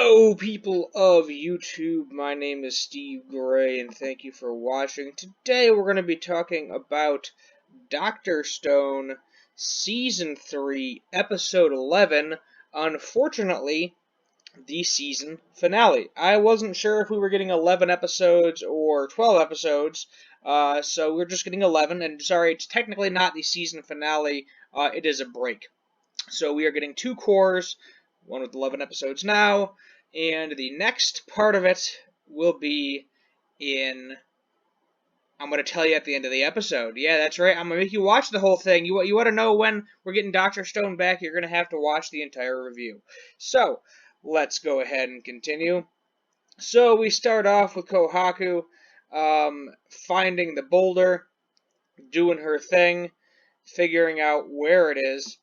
Hello, people of YouTube. My name is Steve Gray, and thank you for watching. Today, we're going to be talking about Dr. Stone, Season 3, Episode 11. Unfortunately, the season finale. I wasn't sure if we were getting 11 episodes or 12 episodes, so we're just getting 11. And sorry, it's technically not the season finale. It is a break. So we are getting two cores, one with 11 episodes now, and the next part of it will be in. I'm going to tell you at the end of the episode. Yeah, that's right. I'm going to make you watch the whole thing. You want to know when we're getting Dr. Stone back, you're going to have to watch the entire review. So, let's go ahead and continue. So, we start off with Kohaku finding the boulder, doing her thing, figuring out where it is,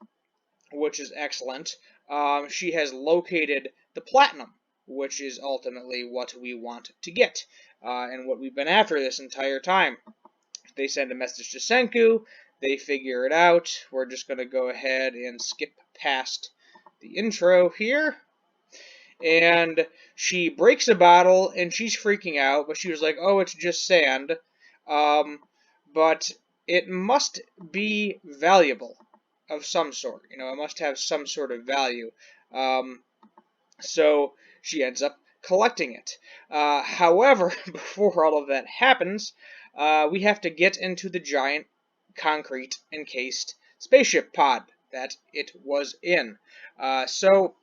which is excellent. She has located the platinum, which is ultimately what we want to get, and what we've been after this entire time. They send a message to Senku. They figure it out. We're just going to go ahead and skip past the intro here. And she breaks a bottle, and she's freaking out, but she was like, oh, it's just sand. But it must be valuable of some sort. It must have some sort of value. So she ends up collecting it. However, before all of that happens, we have to get into the giant concrete encased spaceship pod that it was in. So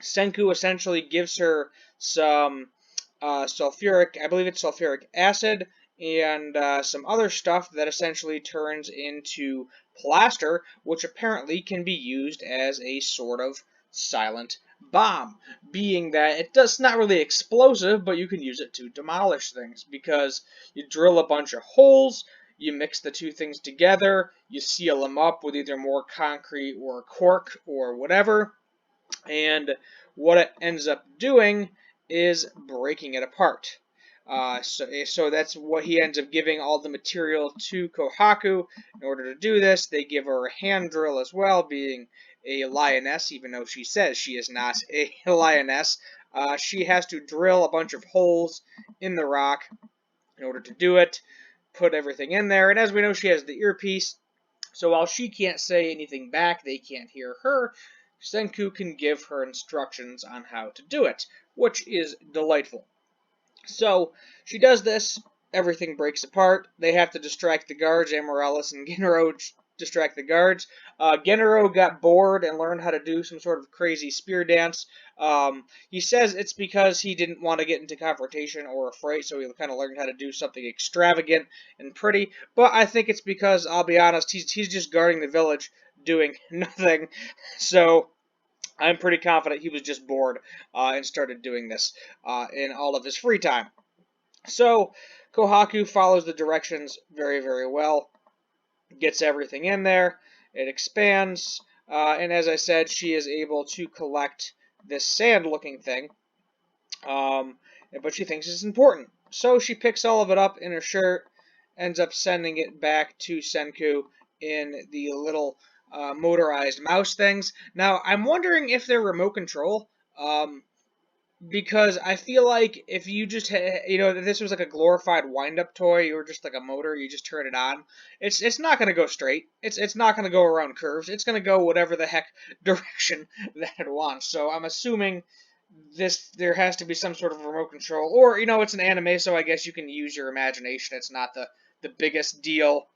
Senku essentially gives her some sulfuric, I believe it's sulfuric acid, and some other stuff that essentially turns into plaster, which apparently can be used as a sort of silent bomb, being that it's not really explosive, but you can use it to demolish things, because you drill a bunch of holes, you mix the two things together, you seal them up with either more concrete or cork or whatever, and what it ends up doing is breaking it apart. So that's what he ends up giving all the material to Kohaku. In order to do this, they give her a hand drill as well, being a lioness, even though she says she is not a lioness. She has to drill a bunch of holes in the rock in order to do it, put everything in there, and as we know, she has the earpiece, so while she can't say anything back, they can't hear her, Senku can give her instructions on how to do it, which is delightful. So she does this, everything breaks apart, they have to distract the guards, Amaryllis and Genro distract the guards. Genro got bored and learned how to do some sort of crazy spear dance. He says it's because he didn't want to get into confrontation or a fight, so he kind of learned how to do something extravagant and pretty. But I think it's because, I'll be honest, he's just guarding the village, doing nothing. So I'm pretty confident he was just bored and started doing this in all of his free time. So Kohaku follows the directions very, very well, gets everything in there, it expands, and as I said, she is able to collect this sand-looking thing, but she thinks it's important. So she picks all of it up in her shirt, ends up sending it back to Senku in the little motorized mouse things. Now, I'm wondering if they're remote control, because I feel like if you just if this was like a glorified wind-up toy or just like a motor, you just turn it on. It's not gonna go straight. It's not gonna go around curves. It's gonna go whatever the heck direction that it wants. So I'm assuming there has to be some sort of remote control, or it's an anime, so I guess you can use your imagination. It's not the biggest deal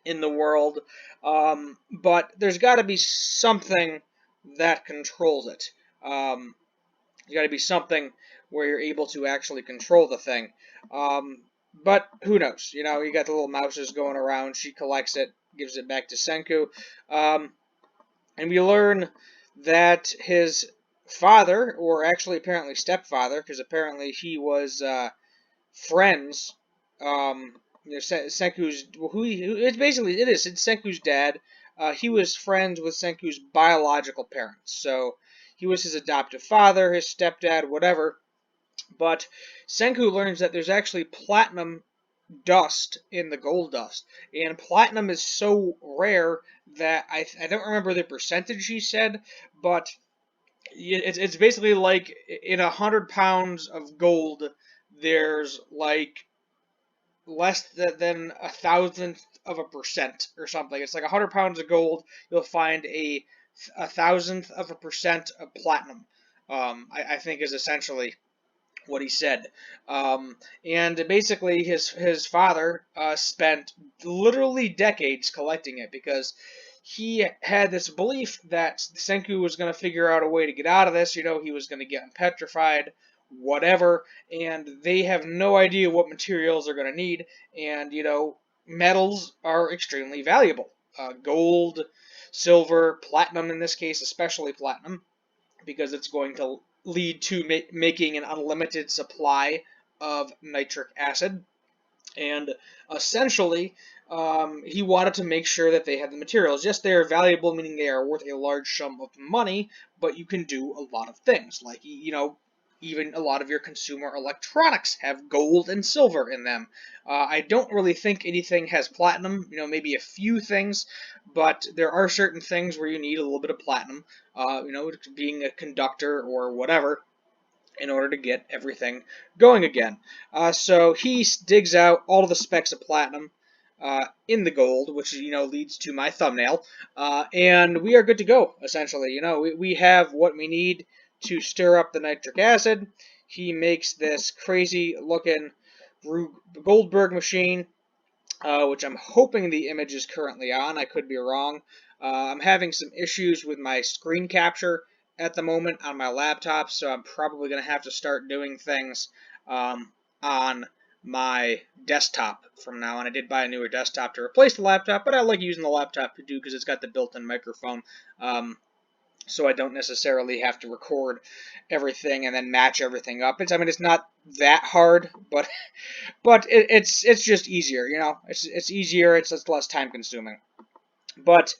in the world, but there's got to be something that controls it. There's got to be something where you're able to actually control the thing. But who knows? You got the little mouses going around. She collects it, gives it back to Senku. And we learn that his father, or actually apparently stepfather, because apparently he was friends. Senku's it's Senku's dad. He was friends with Senku's biological parents, so he was his adoptive father, his stepdad, whatever. But Senku learns that there's actually platinum dust in the gold dust, and platinum is so rare that I don't remember the percentage he said, but It's basically like in 100 pounds of gold, there's like less than a thousandth of a percent or something. It's like 100 pounds of gold, you'll find a thousandth of a percent of platinum. I think is essentially what he said. And basically, his father spent literally decades collecting it because he had this belief that Senku was going to figure out a way to get out of this. You know, he was going to get petrified, whatever, and they have no idea what materials they're going to need. And you know, metals are extremely valuable. Gold, silver, platinum in this case, especially platinum, because it's going to lead to making an unlimited supply of nitric acid. And essentially, he wanted to make sure that they had the materials. Yes, they are valuable, meaning they are worth a large sum of money, but you can do a lot of things. Like, you know, even a lot of your consumer electronics have gold and silver in them. I don't really think anything has platinum, you know, maybe a few things, but there are certain things where you need a little bit of platinum, you know, being a conductor or whatever, in order to get everything going again. So he digs out all of the specks of platinum in the gold, which you know leads to my thumbnail, and we are good to go. Essentially, you know, we have what we need to stir up the nitric acid. He makes this crazy looking Goldberg machine, which I'm hoping the image is currently on. I could be wrong. I'm having some issues with my screen capture at the moment on my laptop, so I'm probably going to have to start doing things on my desktop from now on. I did buy a newer desktop to replace the laptop, but I like using the laptop to do because it's got the built-in microphone. So I don't necessarily have to record everything and then match everything up. I mean, it's not that hard, but it's just easier, you know. It's easier. It's less time consuming. But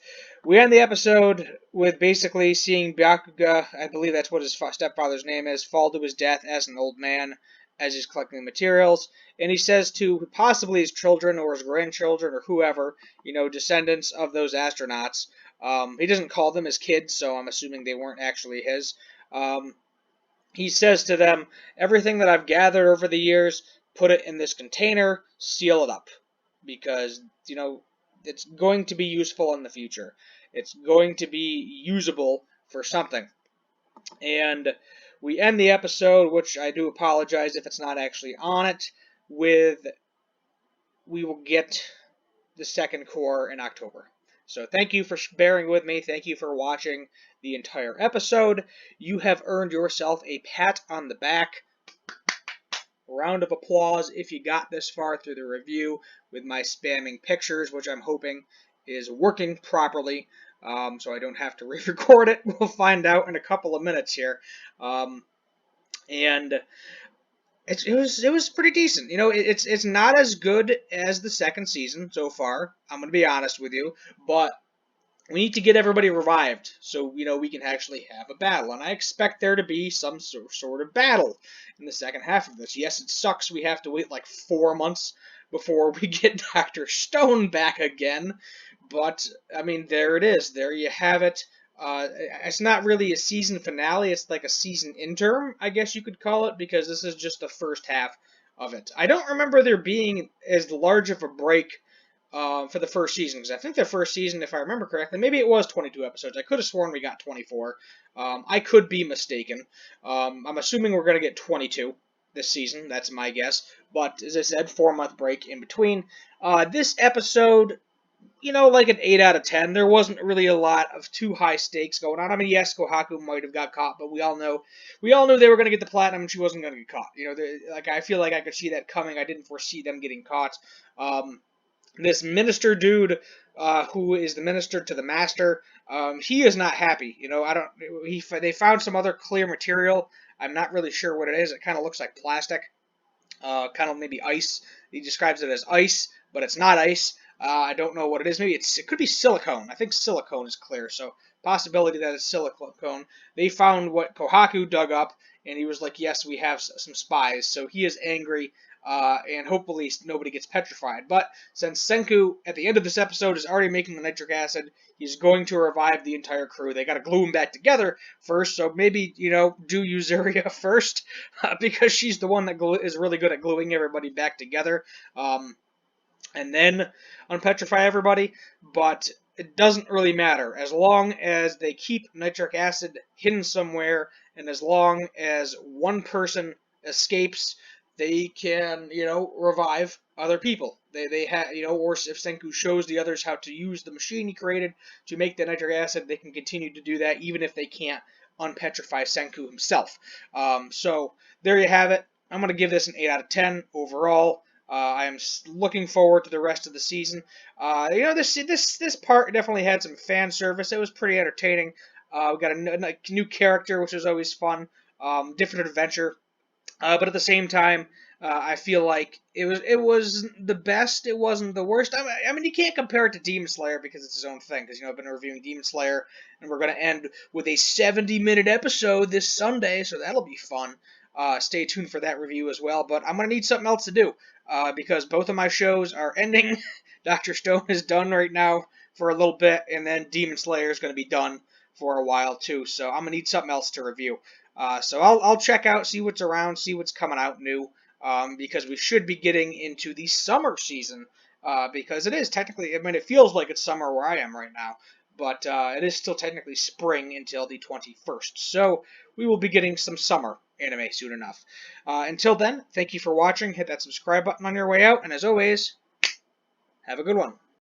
we end the episode with basically seeing Byakuga, I believe that's what his stepfather's name is, fall to his death as an old man as he's collecting the materials. And he says to possibly his children or his grandchildren or whoever, you know, descendants of those astronauts. He doesn't call them his kids, so I'm assuming they weren't actually his. Um, he says to them, everything that I've gathered over the years, put it in this container, seal it up. Because, you know, it's going to be useful in the future. It's going to be usable for something. And we end the episode, which I do apologize if it's not actually on it, with we will get the second core in October. So thank you for bearing with me. Thank you for watching the entire episode. You have earned yourself a pat on the back. A round of applause if you got this far through the review with my spamming pictures, which I'm hoping is working properly, so I don't have to re-record it. We'll find out in a couple of minutes here. And it was pretty decent. You know, it's not as good as the second season so far. I'm gonna be honest with you, but we need to get everybody revived so you know we can actually have a battle, and I expect there to be some sort of battle in the second half of this. Yes, it sucks we have to wait like 4 months before we get Dr. Stone back again, but I mean there it is. There you have it. It's not really a season finale. It's like a season interim, I guess you could call it, because this is just the first half of it. I don't remember there being as large of a break for the first season, because I think the first season, if I remember correctly, maybe it was 22 episodes. I could have sworn we got 24. I could be mistaken. I'm assuming we're going to get 22 this season. That's my guess. But as I said, 4-month break in between. This episode, you know, like an 8 out of 10. There wasn't really a lot of too high stakes going on. I mean, yes, Kohaku might have got caught, but we all knew they were going to get the platinum, and she wasn't going to get caught. You know, like I feel like I could see that coming. I didn't foresee them getting caught. This minister dude, who is the minister to the master, he is not happy. You know, they found some other clear material. I'm not really sure what it is. It kind of looks like plastic, kind of maybe ice. He describes it as ice, but it's not ice. I don't know what it is. Maybe it could be silicone. I think silicone is clear, so possibility that it's silicone. They found what Kohaku dug up, and he was like, yes, we have some spies. So he is angry. and hopefully nobody gets petrified. But since Senku, at the end of this episode, is already making the nitric acid, he's going to revive the entire crew. They got to glue him back together first, so maybe, do Yuzuria first, because she's the one that is really good at gluing everybody back together. And then unpetrify everybody, but it doesn't really matter. As long as they keep nitric acid hidden somewhere, and as long as one person escapes, they can, revive other people. They have, or if Senku shows the others how to use the machine he created to make the nitric acid, they can continue to do that, even if they can't unpetrify Senku himself. So there you have it. I'm going to give this an 8 out of 10 overall. I am looking forward to the rest of the season. This part definitely had some fan service. It was pretty entertaining. We got a new character, which was always fun. Different adventure, but at the same time, I feel like it was the best. It wasn't the worst. I mean, you can't compare it to Demon Slayer because it's his own thing. Because I've been reviewing Demon Slayer, and we're gonna end with a 70-minute episode this Sunday, so that'll be fun. Stay tuned for that review as well. But I'm gonna need something else to do because both of my shows are ending. Dr. Stone is done right now for a little bit, and then Demon Slayer is gonna be done for a while too. So I'm gonna need something else to review. So I'll check out, see what's around, see what's coming out new, because we should be getting into the summer season, because it is technically, I mean, it feels like it's summer where I am right now, but it is still technically spring until the 21st. So we will be getting some summer anime soon enough. Until then, thank you for watching. Hit that subscribe button on your way out, and as always, have a good one.